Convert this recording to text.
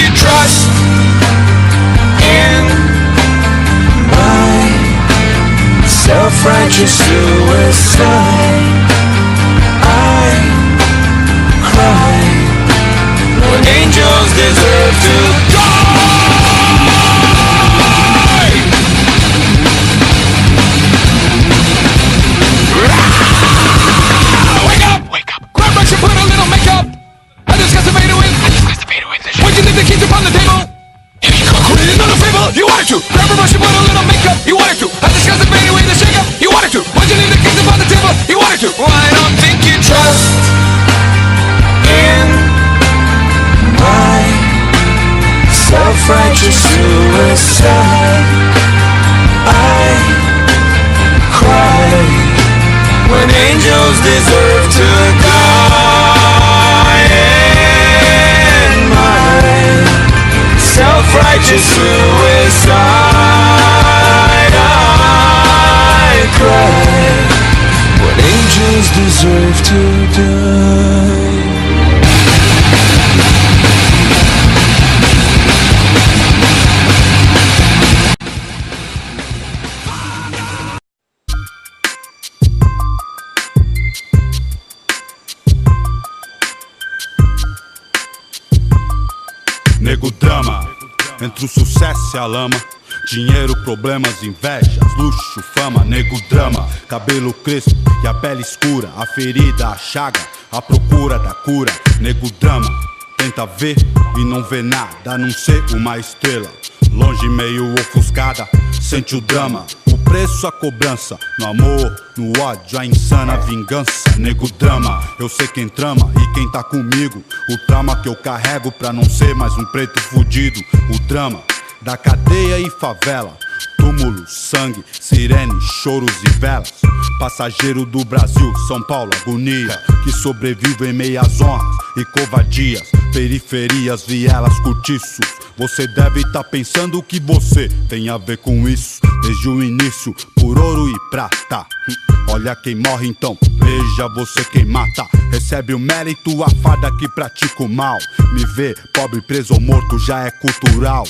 you trust in my self-righteous suicide. I cry when angels deserve to die. Wake up! Wake up! Grab brush and put a little makeup. I discuss the fader with. When you leave the keys upon the table, put it in another favor. You wanted to. Grab a brush and put a little makeup. You wanted to. I discuss the fader with the shake up. You wanted to. When you leave the keys upon the table, you wanted to. Well, I don't think you trust in my self-righteous suicide. I cry when angels deserve to die. In my self-righteous suicide, I cry when angels deserve to die. Nego drama, entre o sucesso e a lama. Dinheiro, problemas, invejas, luxo, fama. Nego drama, cabelo crespo e a pele escura. A ferida, a chaga, a procura da cura. Nego drama, tenta ver e não vê nada a não ser uma estrela. Longe, meio ofuscada, sente o drama. O preço, a cobrança, no amor, no ódio, a insana vingança. Nego drama, eu sei quem trama e quem tá comigo. O trauma que eu carrego pra não ser mais um preto fudido. O drama da cadeia e favela, túmulo, sangue, sirene, choros e velas. Passageiro do Brasil, São Paulo, agonia, que sobrevive em meias honras e covardias. Periferias, vielas, cortiços. Você deve tá pensando que você tem a ver com isso. Desde o início, por ouro e prata. Olha quem morre então, veja você quem mata. Recebe o mérito, a farda que pratica o mal. Me ver pobre, preso ou morto já é cultural.